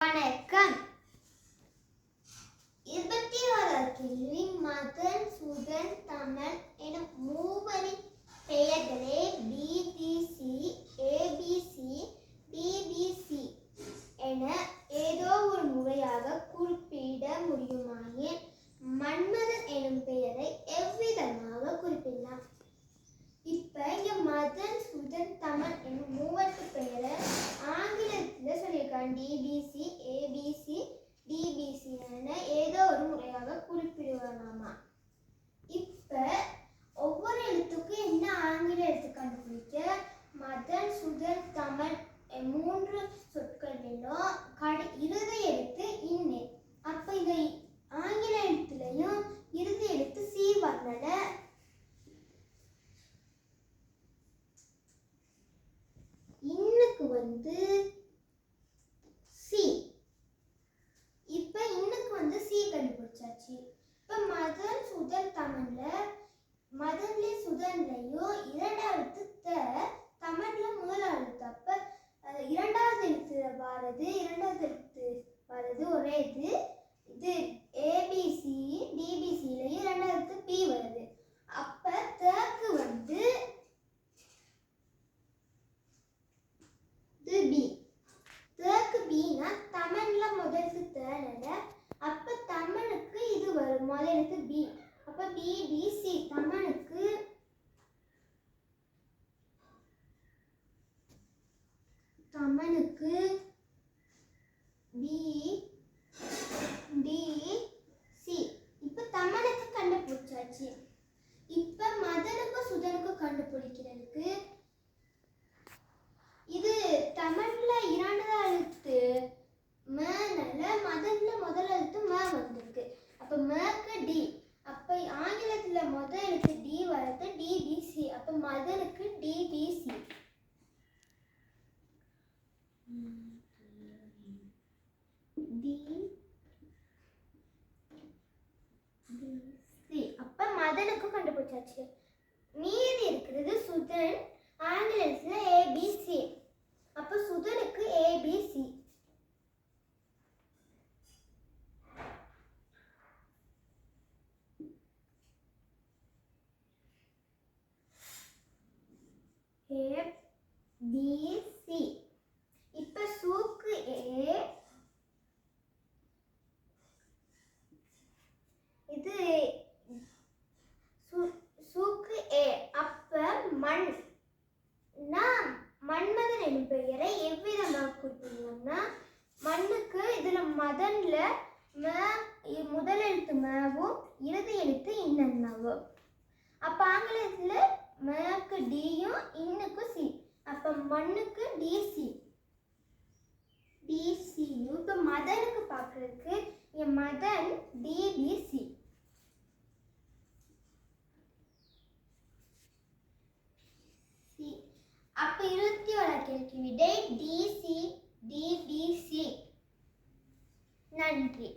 வணக்கம். 21 கேள்வி. மதன், சுதன், தமன் எனும் மூவரின் பெயர்களே பிபிசி, ஏபிசி, டிபிசி என ஏதோ ஒரு முறையாக குறிப்பிட முடியுமாயின் மன்மதன் எனும் பெயரை எவ்விதமாக குறிப்பிடலாம்? இப்ப இங்க மதன், சுதன், தமன் எனும் மூவருக்கு பெயரை ஆங்கிலத்துல சொல்லியிருக்காங்க. டிபிசி, ஏபிசி, டிபிசி என ஏதோ ஒரு முறையாக குறிப்பிடுவாங்களாமா. இப்ப ஒவ்வொரு எழுத்துக்கும் என்ன ஆங்கில எழுத்து கண்டுபிடிக்க? மதன், சுதன், தமன் மூன்று சொற்களிலும் இறுதி எழுத்து இன்னே. அப்ப இந்த ஆங்கில எழுத்துலயும் இறுதி எழுத்து சி வரல. இன்னுக்கு சி. இப்ப இன்னுக்கு சி கண்டுபிடிச்சாச்சு. இப்ப மதன், சுதன், தமன்ல மதன்ல சுதன்லயும் இரண்டாவது த, தமன்ல முதலாவது எழுத்து. அப்ப இரண்டாவது எழுத்து வரது ஒரே இது ஏபிசி, டிபிசிலயும் இரண்டாவது எழுத்து பி வருது. அப்ப தக்கு பி. தக்கு பினா தமன்ல முதலுக்கு தல. அப்ப தமனுக்கு இது வரும் முதலுக்கு பி. அப்ப பிபிசி. தமனுக்கு பிடிசி. இப்ப தமனுக்கு கண்டுபிடிச்சாச்சு. இப்ப மதனுக்கும் சுதனுக்கும் கண்டுபிடிக்கிறதுக்கு இது தமன்ல இரண்டாவது எழுத்து மல, மதன்ல முதல் எழுத்து ம வந்திருக்கு. அப்ப மக்கு டி. அப்ப ஆங்கிலத்துல முதல் எழுத்து டி வரது டிபிசி. அப்ப மதனுக்கு டிபிசி. அப்ப மதனுக்கும் கண்டுபிடிச்சாச்சு. மீதி இருக்கிறது சுதன், ஆங்கிலத்துல ஏபிசி. அப்ப சுதனுக்கு ஏபிசி. ஏபிசி. இப்ப சூக்கு ஏ, இது சூக்கு ஏ. அப்ப மன்மதன் எனும் பெயரை எவ்விதமாக குறிப்பிடலாம்னா, மண்ணுக்கு இதுல மதன்ல முதல் எழுத்து மவும் இறுதி எழுத்து இன்னவும். அப்ப ஆங்கிலத்துல மக்கு டியும் இன்னுக்கு சி. அப்ப மண்ணுக்கு டிசி. இப்ப மதனுக்கு பாக்குறதுக்கு மதன் டிபிசி. அப்ப 21 கேள்வி விடை டிசி, டிபிசி. நன்றி.